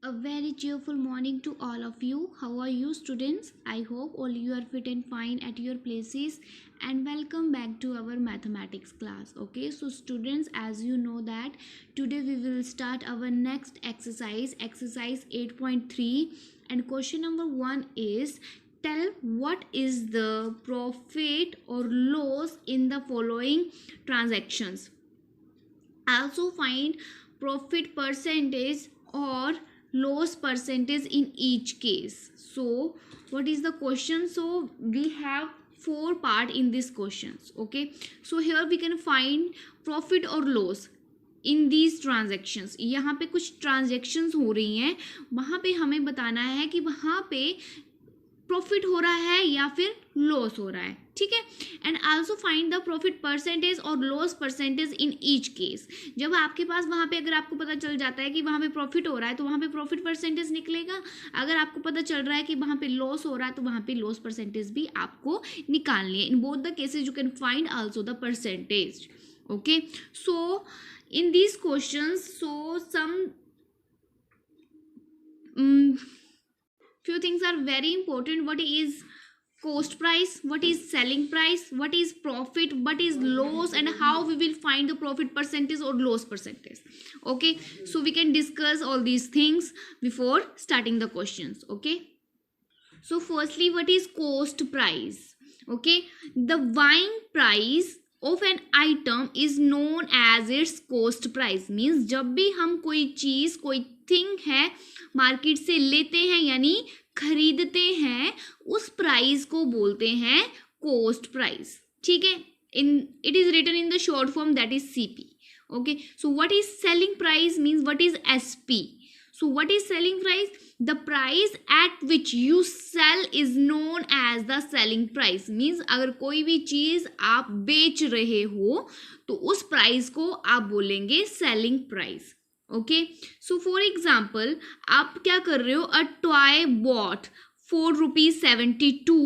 A very cheerful morning to all of you. How are you, students? I hope all you are fit and fine at your places, and welcome back to our mathematics class. Okay, so students, as you know that today we will start our next exercise 8.3, and question number 1 is tell what is the profit or loss in the following transactions. Also find profit percentage or loss percentage in each case. So what is the question? So we have 4 part in this questions. Okay, so here we can find profit or loss in these transactions. यहाँ पे कुछ transactions हो रही हैं, वहाँ पे हमें बताना है कि वहाँ पे प्रॉफिट हो रहा है या फिर लॉस हो रहा है. ठीक है. And also find the profit percentage और loss percentage in each case. जब आपके पास वहाँ पे अगर आपको पता चल जाता है कि वहाँ पे प्रॉफिट हो रहा है तो वहाँ पे प्रॉफिट परसेंटेज निकलेगा. अगर आपको पता चल रहा है कि वहाँ पे लॉस हो रहा है तो वहाँ पे लॉस परसेंटेज भी आपको निकालनी है. In both the cases you can find also the percentage. Okay, so in these questions, so some few things are very important. What is cost price, what is selling price, what is profit, what is loss, and how we will find the profit percentage or loss percentage. Okay, so we can discuss all these things before starting the questions. Okay, so firstly, what is cost price? Okay, the buying price of an item is known as its cost price. means जब भी हम कोई चीज कोई thing है market से लेते हैं यानी खरीदते हैं, उस प्राइस को बोलते हैं कोस्ट प्राइस. ठीक है. It is written in the short form, that is CP. Okay, so what is selling price means what is SP. So what is selling price? The price at which you sell is known as the selling price. means अगर कोई भी चीज आप बेच रहे हो तो उस प्राइस को आप बोलेंगे selling price. Okay, so for example, आप क्या कर रहे हो? A toy bought for ₹72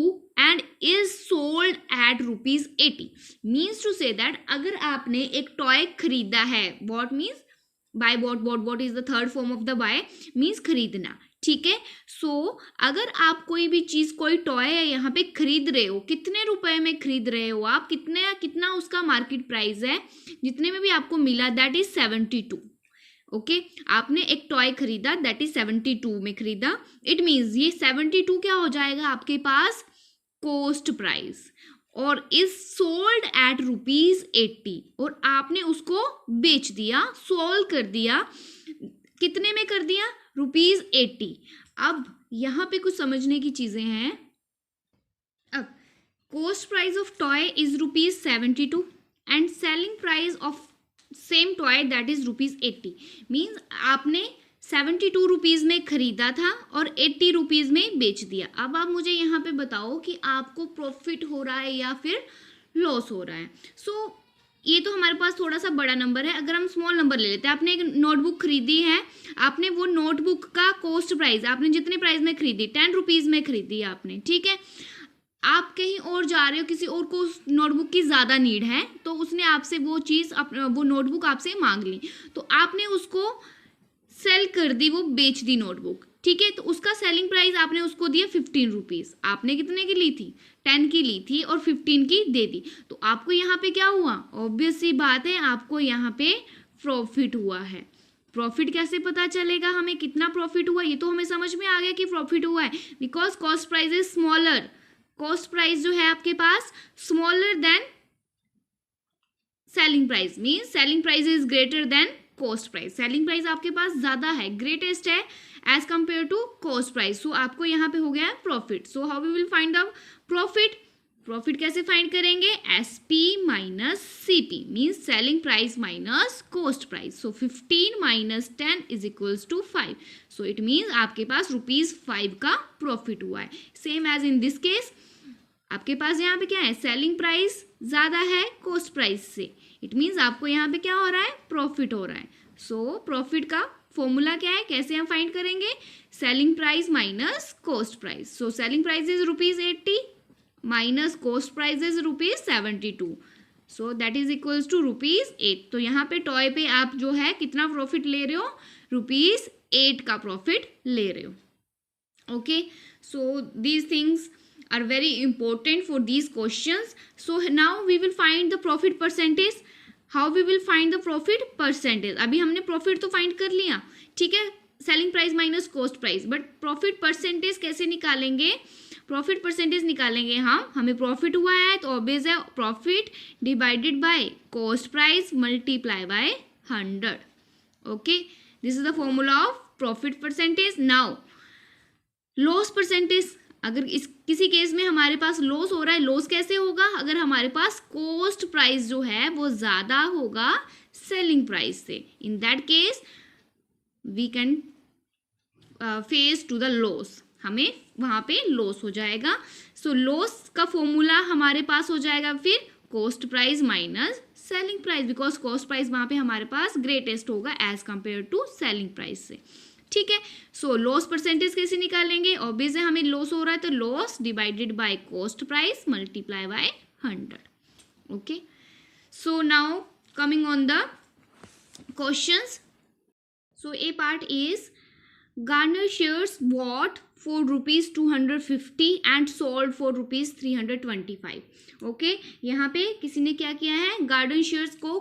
and is sold at ₹80. means to say that अगर आपने एक टॉय खरीदा है, what means buy, bought is the third form of the buy, means खरीदना. ठीक है. सो अगर आप कोई भी चीज कोई टॉय है यहाँ पे खरीद रहे हो, कितने रुपए में खरीद रहे हो आप, कितना उसका मार्केट प्राइस है, जितने में भी आपको मिला दैट इज 72. ओके, आपने एक टॉय खरीदा दैट इज 72 में खरीदा. इट मीन्स ये 72 क्या हो जाएगा आपके पास? Cost price. और इज सोल्ड एट ₹80. और आपने उसको बेच दिया, सोल्ड कर दिया. कितने में कर दिया? ₹80. अब यहां पे कुछ समझने की चीजें हैं. अब coast price of toy is ₹72 and selling price of same toy that is ₹80. Means आपने 72 रुपीज़ में खरीदा था और 80 रुपीज़ में बेच दिया. अब आप मुझे यहाँ पे बताओ कि आपको प्रॉफिट हो रहा है या फिर लॉस हो रहा है. सो ये तो हमारे पास थोड़ा सा बड़ा नंबर है. अगर हम स्मॉल नंबर ले लेते हैं, आपने एक नोटबुक खरीदी है, आपने वो नोटबुक का कॉस्ट प्राइस आपने जितने प्राइस में खरीदी 10 रुपीज़ में खरीदी आपने. ठीक है. आप कहीं और जा रहे हो, किसी और को नोटबुक की ज़्यादा नीड है तो उसने आपसे वो चीज़ वो नोटबुक आपसे मांग ली, तो आपने उसको सेल कर दी, वो बेच दी नोटबुक. ठीक है. तो उसका सेलिंग प्राइस आपने उसको दिया 15 रुपीज़. आपने कितने की ली थी? 10 की ली थी और 15 की दे दी. तो आपको यहाँ पे क्या हुआ? ऑब्वियस सी बात है, आपको यहाँ पे प्रॉफिट हुआ है. प्रॉफिट कैसे पता चलेगा हमें कितना प्रॉफिट हुआ? ये तो हमें समझ में आ गया कि प्रॉफिट हुआ है because cost price is smaller. Cost price जो है आपके पास smaller than selling price. Means selling price is greater than cost price. Selling price आपके पास ज्यादा है, ग्रेटेस्ट है as compare to cost price. So आपको यहाँ पे हो गया profit. So how we will find the profit? Profit कैसे फाइंड करेंगे? SP minus CP means selling price minus cost price. So 15 minus 10 is equals to 5. So it means आपके पास ₹5 का प्रॉफिट हुआ है. Same as in this case, आपके पास यहाँ पे क्या है? सेलिंग प्राइस ज़्यादा है कॉस्ट प्राइस से. इट मीन्स आपको यहाँ पे क्या हो रहा है? प्रॉफिट हो रहा है. सो प्रॉफिट का फॉर्मूला क्या है? कैसे हम फाइंड करेंगे? Selling price minus cost price. So selling price is ₹80 minus cost price is ₹72. So that is equals to ₹8. तो यहाँ पे टॉय पे आप जो है कितना प्रॉफिट ले रहे हो? 8 का प्रॉफिट ले रहे हो। Okay, so these things are very important for these questions. So now we will find the profit percentage. How we will find the profit percentage? अभी हमने profit तो find कर लिया, ठीक है, selling price minus cost price, but profit percentage कैसे निकालेंगे? Profit percentage निकालेंगे हम, हमें प्रॉफिट हुआ है तो ऑब्वियस है profit divided by cost price multiply by 100. Okay, this is the formula of profit percentage. Now loss percentage, अगर इस किसी केस में हमारे पास लॉस हो रहा है, लॉस कैसे होगा? अगर हमारे पास कॉस्ट प्राइस जो है वो ज़्यादा होगा सेलिंग प्राइस से, in that case we can face to the loss, हमें वहाँ पे लॉस हो जाएगा. सो लॉस का फॉर्मूला हमारे पास हो जाएगा फिर cost price minus selling price, because cost price वहाँ पे हमारे पास ग्रेटेस्ट होगा as compare to selling price से. ठीक है, सो लॉस परसेंटेज कैसे निकालेंगे? ऑब्वियस है हमें लॉस हो रहा है तो loss divided by cost price multiply by 100. Okay, so now coming on the questions. So A part is Garner shares bought for rupees 250 and sold for rupees 325. Okay, यहाँ पे किसी ने क्या किया है? गार्डन शेयर्स को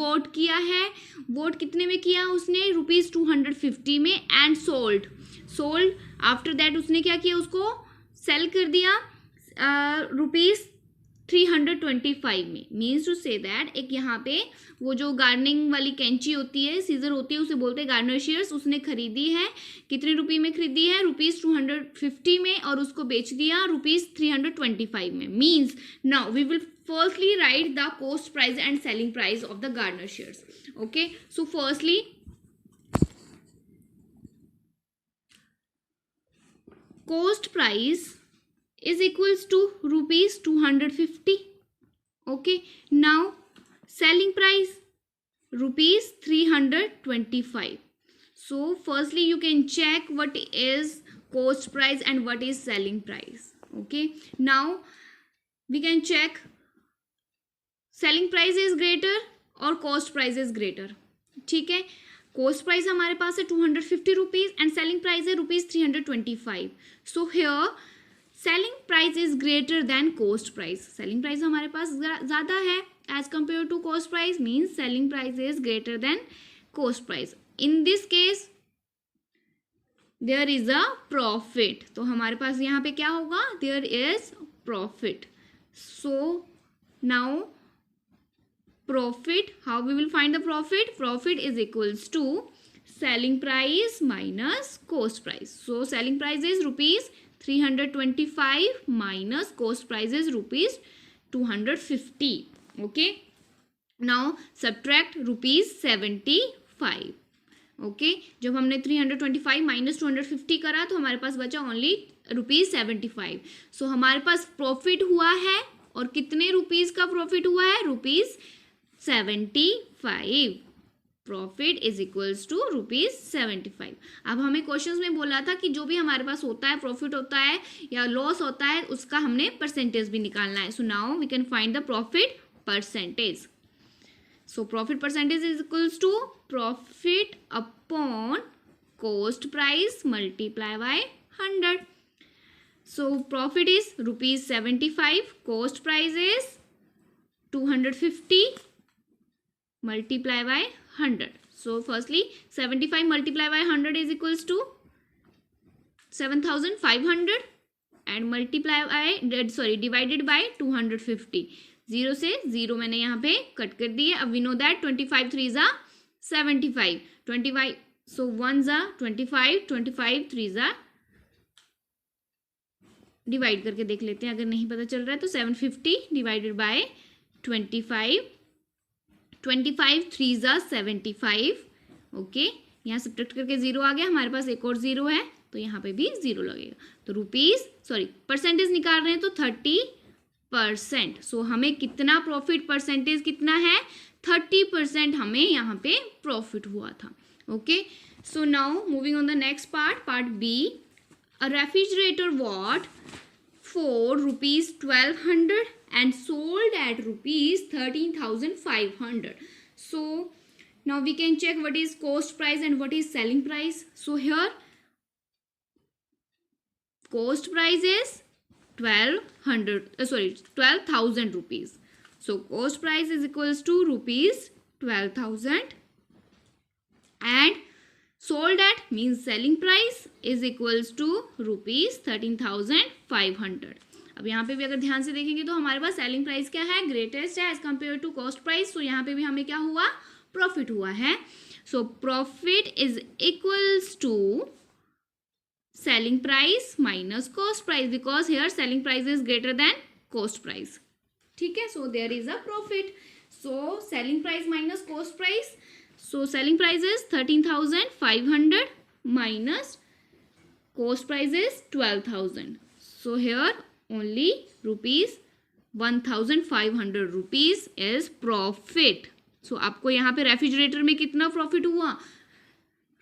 वोट किया है. वोट कितने में किया उसने? रुपीज़ 250 में. एंड सोल्ड आफ्टर दैट उसने क्या किया? उसको सेल कर दिया रुपीज़ 325 में. मीन्स टू से दैट एक यहाँ पे वो जो गार्डनिंग वाली कैंची होती है, सीजर होती है, उसे बोलते हैं गार्डनर शेयर्स. उसने खरीदी है, कितने रुपये में खरीदी है? रुपीज़ 250 में, और उसको बेच दिया रुपीज़ 325 में. Means now we will firstly write the cost price and selling price of the gardener shares. Okay, so firstly cost price is equals to rupees 250. Okay, now selling price rupees 325. So firstly you can check what is cost price and what is selling price. Okay, now we can check selling price is greater or cost price is greater. ठीक है, cost price हमारे पास है 250 rupees and selling price है rupees 325. So here selling price is greater than cost price. Selling price हमारे पास ज़्यादा है as compare to cost price, means selling price is greater than cost price. In this case there is a profit, तो हमारे पास यहाँ पे क्या होगा? There is profit. So now profit, how we will find the profit? Profit is equals to selling price minus cost price. So selling price is rupees 325 minus cost price is rupees 250. Okay, now subtract rupees 75. Okay, जब हमने 325 minus 250 करा तो हमारे पास बचा only rupees 75. सो हमारे पास profit हुआ है, और कितने रुपीज़ का प्रॉफिट हुआ है? Rupees 75. Profit is equals to rupees 75. अब हमें क्वेश्चंस में बोला था कि जो भी हमारे पास होता है, प्रॉफिट होता है या लॉस होता है, उसका हमने परसेंटेज भी निकालना है. So now we can find the profit percentage. So profit percentage is equals to profit upon cost price multiply by 100. So profit is rupees 75, cost price is 250 multiply by 100. So firstly 75 multiply by 100 is equals to 7500 and multiply by divided by 250. 0 से 0 मैंने यहाँ पे cut कर दी है. अब we know that 25 3s are 75, 25 so 1s are 25, 25 3s are divide करके देख लेते हैं, अगर नहीं पता चल रहा है तो 750 divided by 25, 25 3s are 75. Okay, यहाँ सब्ट्रैक्ट करके 0 आ गया, हमारे पास एक और 0 है तो यहाँ पे भी 0 लगेगा. तो परसेंटेज निकाल रहे हैं तो 30%. सो हमें कितना प्रॉफिट परसेंटेज कितना है? 30% हमें यहाँ पे प्रॉफिट हुआ था. Okay, so now moving on the next part B. A refrigerator bought for rupees 1200 and sold at rupees 13,500. So Now we can check what is cost price and what is selling price. So here cost price is 12,000 rupees. So cost price is equals to rupees 12,000 and sold at means selling price is equals to rupees 13,500. अब यहाँ पे भी अगर ध्यान से देखेंगे तो हमारे पास सेलिंग प्राइस क्या है, ग्रेटेस्ट है as compare to cost price. So यहाँ पे भी हमें क्या हुआ, प्रॉफिट हुआ है. So profit is equals to selling price minus cost price because here selling price is greater than cost price. ठीक है, so there is a profit. So selling price minus cost price. So selling price is 13,500 minus cost price is 12,000. So here only rupees 1,500 rupees is profit. So आपको यहाँ पे refrigerator में कितना profit हुआ,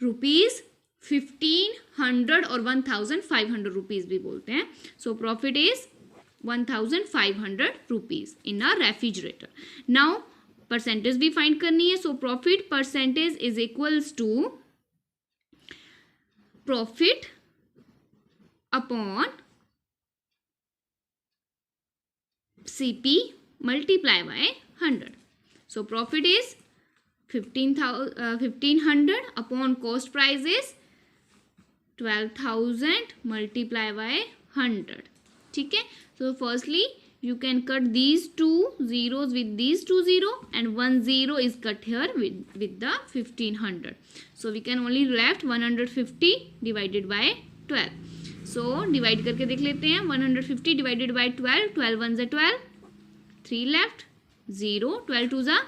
rupees 1,500 और 1,500 rupees भी बोलते हैं. So profit is 1,500 rupees in a refrigerator. Now percentage भी फाइंड करनी है. So profit percentage is equals to profit upon CP multiply by 100. So profit is 1,500 upon cost price is 12,000 multiply by 100. ठीक है, so firstly you can cut these two zeros with these two zero and one zero is cut here with the 1,500. So we can only left 150 divided by 12. So divide करके देख लेते हैं. 150 divided by 12, 12 ones are 12, 3 left, 0, 12 twos are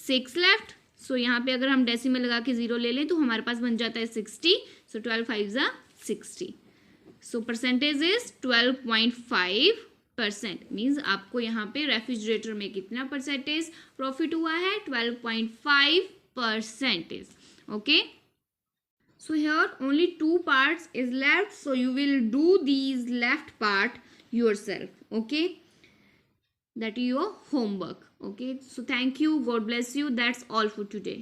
6 left. सो यहाँ पे अगर हम decimal लगा के 0 ले लें तो हमारे पास बन जाता है 60. सो 12 5 ज़ा 60. So percentage is 12.5%. मीन्स आपको यहाँ पे रेफ्रिजरेटर में कितना परसेंटेज प्रॉफिट हुआ है, 12.5%. Okay, so here only 2 parts is left. So you will do these left part yourself. Okay, that is your homework. Okay, so thank you, god bless you. That's all for today.